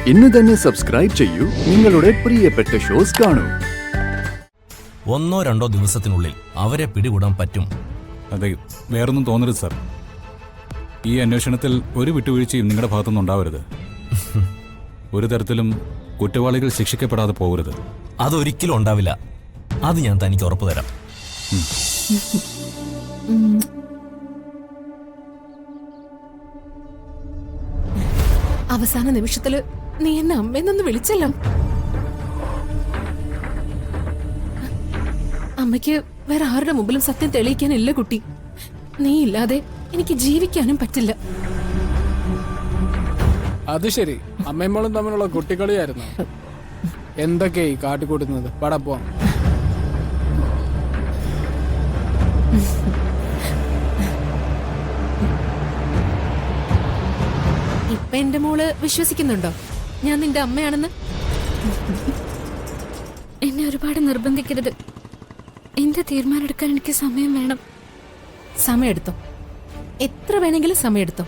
ഇന്ന് തന്നെ സബ്സ്ക്രൈബ് ചെയ്യൂ, നിങ്ങളുടെ പ്രിയപ്പെട്ട ഷോസ് കാണൂ. 1-2 ദിവസത്തിനുള്ളിൽ അവരെ പിടികൂടാൻ പറ്റും. അതെ, വേറൊന്നും തോന്നരുത് സാർ. ഈ അന്വേഷണത്തിൽ ഒരു വിട്ടുവീഴ്ചയും നിങ്ങളുടെ ഭാഗത്തുനിന്ന് ഉണ്ടാവരുത്. ഒരു തരത്തിലും കുറ്റവാളികൾ ശിക്ഷിക്കപ്പെടാതെ പോകരുത്. അതൊരിക്കലും ഉണ്ടാവില്ല. അത് ഞാൻ തനിക്ക് ഉറപ്പു തരാം. അവസാന നിമിഷത്തില് നീ എന്നെ അമ്മയെന്നൊന്ന് വിളിച്ചല്ലോ. അമ്മയ്ക്ക് വേറെ ആരുടെ മുമ്പിലും സത്യം തെളിയിക്കാനില്ല കുട്ടി. നീ ഇല്ലാതെ എനിക്ക് ജീവിക്കാനും പറ്റില്ല. അത് ശരി, അമ്മയും മോളും തമ്മിലുള്ള കുട്ടിക്കളിയായിരുന്നു. എന്തൊക്കെയായി കാട്ടിക്കൂട്ടുന്നത്? പടാ പോവാം. ഇപ്പൊ എന്റെ മോള് വിശ്വസിക്കുന്നുണ്ടോ ഞാൻ നിന്റെ അമ്മയാണെന്ന്? എന്നെ ഒരുപാട് നിർബന്ധിക്കരുത്. എന്റെ തീരുമാനം എടുക്കാൻ എനിക്ക് സമയം വേണം. സമയെടുത്തോ, എത്ര വേണമെങ്കിലും സമയെടുത്തോ.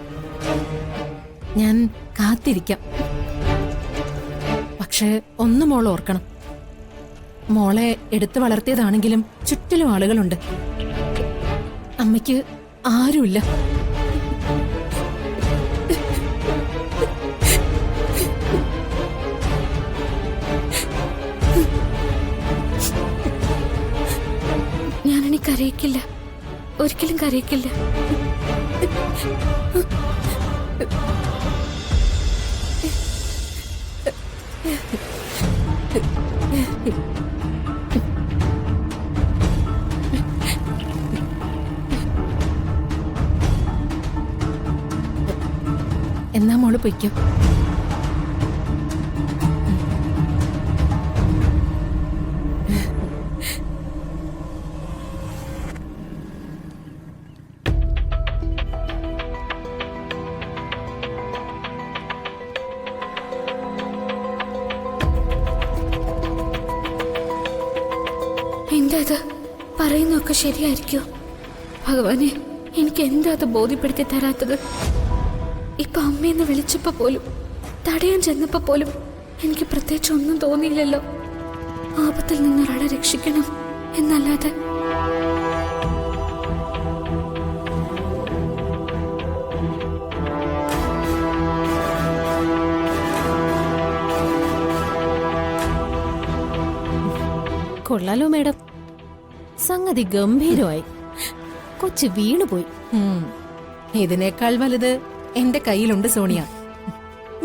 ഞാൻ കാത്തിരിക്കാം. പക്ഷെ ഒന്ന് മോൾ ഓർക്കണം, മോളെ എടുത്തു വളർത്തിയതാണെങ്കിലും ചുറ്റിലും ആളുകളുണ്ട്. അമ്മയ്ക്ക് ആരുമില്ല. ഞാനിനി കരയിക്കില്ല, ഒരിക്കലും കരയിക്കില്ല. എന്നാ മോള് പൊയ്ക്കോ. എന്താ അത് പറയുന്നൊക്കെ ശരിയായിരിക്കോ? ഭഗവാനെ, എനിക്ക് എന്താ അത് ബോധ്യപ്പെടുത്തി തരാത്തത്? ഇപ്പൊ അമ്മയെന്ന് വിളിച്ചപ്പോ പോലും, തടയാൻ ചെന്നപ്പോ പോലും എനിക്ക് പ്രത്യേകിച്ച് ഒന്നും തോന്നിയില്ലല്ലോ. ആപത്തിൽ നിന്നൊരാളെ രക്ഷിക്കണം എന്നല്ലാതെ. കൊള്ളാലോ മേഡം, സംഗതി ഗംഭീരമായി. കൊച്ചു വീണുപോയി. ഇതിനേക്കാൾ വലുത് എന്റെ കയ്യിലുണ്ട് സോണിയ.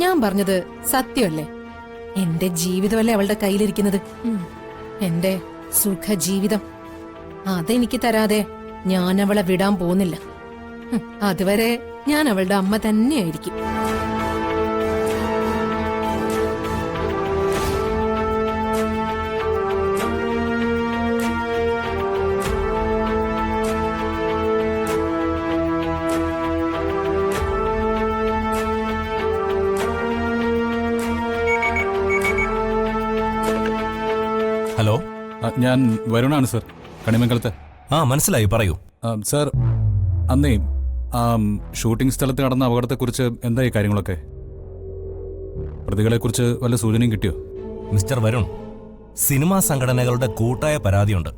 ഞാൻ പറഞ്ഞത് സത്യമല്ലേ? എന്റെ ജീവിതമല്ലേ അവളുടെ കയ്യിലിരിക്കുന്നത്. എന്റെ സുഖജീവിതം അതെനിക്ക് തരാതെ ഞാൻ അവളെ വിടാൻ പോകുന്നില്ല. അതുവരെ ഞാൻ അവളുടെ അമ്മ തന്നെയായിരിക്കും. ഹലോ, ഞാൻ വരുണാണ് സർ, കണിമംഗലത്ത്. മനസ്സിലായി, പറയൂ. സാർ, അന്നേ ഷൂട്ടിംഗ് സ്ഥലത്ത് നടന്ന അപകടത്തെക്കുറിച്ച് എന്തായി കാര്യങ്ങളൊക്കെ? പ്രതികളെക്കുറിച്ച് വല്ല സൂചനയും കിട്ടിയോ? മിസ്റ്റർ വരുൺ, സിനിമാ സംഘടനകളുടെ കൂട്ടായ പരാതിയുണ്ട്.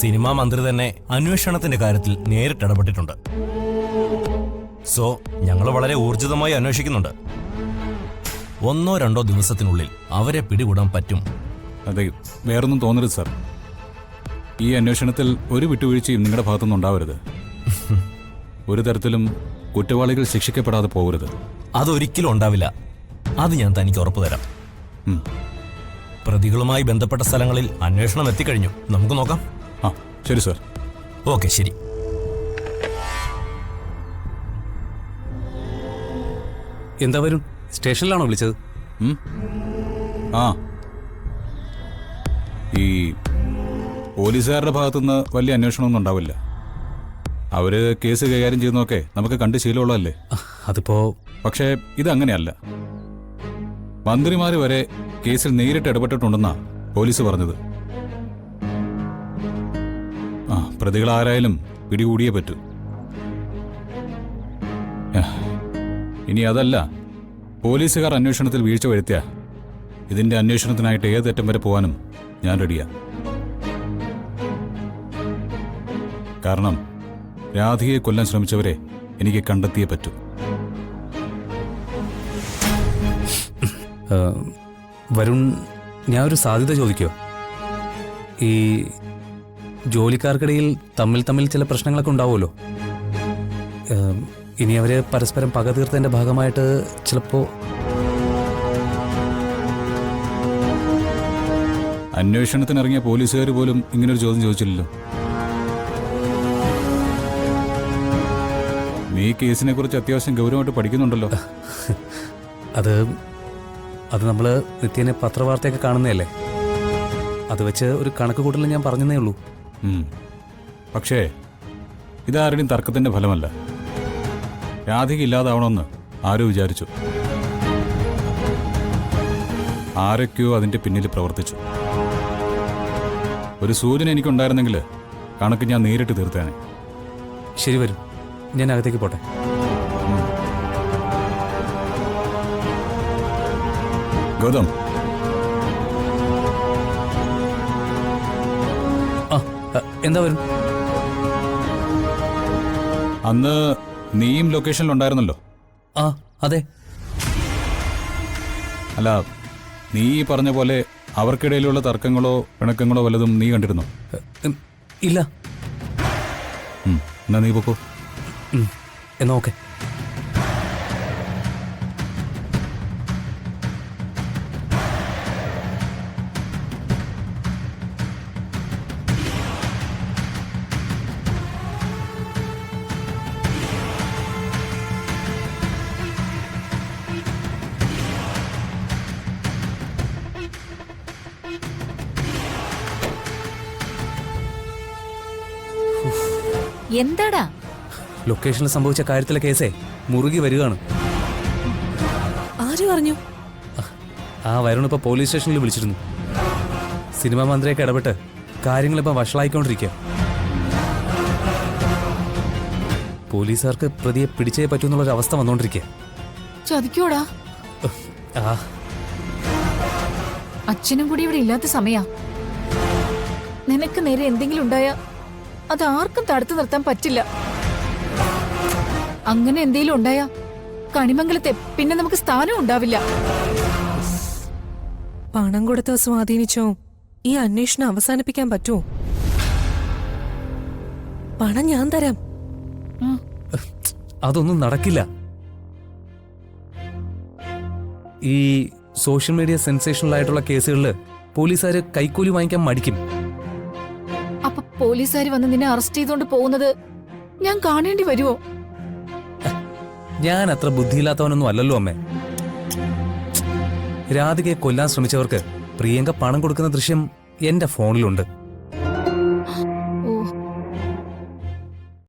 സിനിമാ മന്ത്രി തന്നെ അന്വേഷണത്തിന്റെ കാര്യത്തിൽ നേരിട്ടിടപെട്ടിട്ടുണ്ട്. സോ ഞങ്ങൾ വളരെ ഊർജിതമായി അന്വേഷിക്കുന്നുണ്ട്. 1-2 ദിവസത്തിനുള്ളിൽ അവരെ പിടികൂടാൻ പറ്റും. അതെ, വേറൊന്നും തോന്നരുത് സാർ. ഈ അന്വേഷണത്തിൽ ഒരു വിട്ടുവീഴ്ചയും നിങ്ങളുടെ ഭാഗത്തുനിന്ന് ഉണ്ടാവരുത്. ഒരു തരത്തിലും കുറ്റവാളികൾ ശിക്ഷിക്കപ്പെടാതെ പോകരുത്. അതൊരിക്കലും ഉണ്ടാവില്ല. അത് ഞാൻ തനിക്ക് ഉറപ്പു തരാം. പ്രതികളുമായി ബന്ധപ്പെട്ട സ്ഥലങ്ങളിൽ അന്വേഷണം എത്തിക്കഴിഞ്ഞു. നമുക്ക് നോക്കാം. ശരി സാർ. ഓക്കെ, ശരി. എന്താ വരും, സ്റ്റേഷനിലാണോ വിളിച്ചത്? ഈ പോലീസുകാരുടെ ഭാഗത്തുനിന്ന് വലിയ അന്വേഷണമൊന്നും ഉണ്ടാവില്ല. അവര് കേസ് കൈകാര്യം ചെയ്യുന്നതൊക്കെ നമുക്ക് കണ്ട് ശീലമുള്ളതല്ലേ. അതിപ്പോ പക്ഷേ ഇതങ്ങനെയല്ല. മന്ത്രിമാര് വരെ കേസിൽ നേരിട്ട് ഇടപെട്ടിട്ടുണ്ടെന്നാ പോലീസ് പറഞ്ഞത്. പ്രതികളാരായാലും പിടികൂടിയേ പറ്റൂ. ഇനി അതല്ല, പോലീസുകാർ അന്വേഷണത്തിൽ വീഴ്ച വരുത്തിയ ഇതിന്റെ അന്വേഷണത്തിനായിട്ട് ഏതറ്റം വരെ പോകാനും ഞാൻ റെഡിയാ. കാരണം രാധികയെ കൊല്ലാൻ ശ്രമിച്ചവരെ എനിക്ക് കണ്ടെത്തിയേ പറ്റൂ. വരുൺ, ഞാൻ ഒരു സാധ്യത ചോദിക്കോ? ഈ ജോലിക്കാർക്കിടയിൽ തമ്മിൽ ചില പ്രശ്നങ്ങളൊക്കെ ഉണ്ടാവുമല്ലോ. ഇനി അവര് പരസ്പരം പക തീർത്തതിന്റെ ഭാഗമായിട്ട് ചിലപ്പോ അന്വേഷണത്തിനിറങ്ങിയ പോലീസുകാർ പോലും ഇങ്ങനൊരു ചോദ്യം ചോദിച്ചില്ലല്ലോ. നീ കേസിനെ കുറിച്ച് അത്യാവശ്യം ഗൗരവമായിട്ട് പഠിക്കുന്നുണ്ടല്ലോ. അത് നമ്മൾ നിത്യേനെ പത്രവാർത്തയൊക്കെ കാണുന്നതല്ലേ. അത് വെച്ച് ഒരു കണക്ക് കൂട്ടൽ ഞാൻ പറഞ്ഞതേ ഉള്ളൂ. പക്ഷേ ഇതാരുടെയും തർക്കത്തിന്റെ ഫലമല്ല. രാധിക ഇല്ലാതാവണമെന്ന് ആരോ വിചാരിച്ചു. ആരൊക്കെയോ അതിന്റെ പിന്നിൽ പ്രവർത്തിച്ചു. ഒരു സൂചന എനിക്കുണ്ടായിരുന്നെങ്കിൽ കണക്ക് ഞാൻ നേരിട്ട് തീർത്തേനെ. ശരി, വരും. ഞാൻ അകത്തേക്ക് പോട്ടെ. ഗൗതം, എന്താ വരും? അന്ന് നീയും ലൊക്കേഷനിലുണ്ടായിരുന്നല്ലോ. ആ, അതെ. അല്ല, നീ ഈ പറഞ്ഞ പോലെ അവർക്കിടയിലുള്ള തർക്കങ്ങളോ പിണക്കങ്ങളോ വല്ലതും നീ കണ്ടിരുന്നോ? ഇല്ല. എന്നാ നീ പൊക്കോ. എന്നാ ഓക്കെ. എന്താടാ? ലൊക്കേഷനിൽ സംഭവിച്ച കാര്യത്തിലെ കേസേ മുറുകി വരികയാണ്. ആര് പറഞ്ഞു? ആ വരുൺ ഇപ്പൊ പോലീസ് സ്റ്റേഷനിൽ വിളിച്ചിരുന്നു. സിനിമാ മന്ത്രിയൊക്കെ ഇടപെട്ട് കാര്യങ്ങളിപ്പോ വഷളായിക്കൊണ്ടിരിക്കുക. പോലീസുകാർക്ക് പ്രതിയെ പിടിച്ചേ പറ്റൂന്നുള്ളൊരു അവസ്ഥ വന്നോണ്ടിരിക്കുക. ചതിക്കോടാ. ആ, അച്ഛനും കൂടി ഇവിടെ ഇല്ലാത്ത സമയാ. നിനക്ക് നേരെ എന്തെങ്കിലും ഉണ്ടായാ അത് ആർക്കും തടുത്തു നിർത്താൻ പറ്റില്ല. അങ്ങനെ എന്തെങ്കിലും ഉണ്ടായാ കണിമംഗലത്തെ പിന്നെ നമുക്ക് സ്ഥാനം ഉണ്ടാവില്ല. പണം കൊടുത്ത് സ്വാധീനിച്ചോ ഈ അന്വേഷണം അവസാനിപ്പിക്കാൻ പറ്റുമോ? പണം ഞാൻ തരാം. അതൊന്നും നടക്കില്ല. ഈ സോഷ്യൽ മീഡിയ സെൻസേഷണൽ ആയിട്ടുള്ള കേസുകളിൽ പോലീസുകാര് കൈക്കൂലി വാങ്ങിക്കാൻ മടിക്കും. അപ്പൊ പോലീസുകാർ വന്ന് നിന്നെ അറസ്റ്റ് ചെയ്തോണ്ട് പോകുന്നത് ഞാൻ കാണേണ്ടി വരുമോ? ഞാൻ അത്ര ബുദ്ധിയില്ലാത്തവനൊന്നും അല്ലല്ലോ അമ്മേ. രാധികയെ കൊല്ലാൻ ശ്രമിച്ചവർക്ക് പ്രിയങ്ക പണം കൊടുക്കുന്ന ദൃശ്യം എന്റെ ഫോണിലുണ്ട്.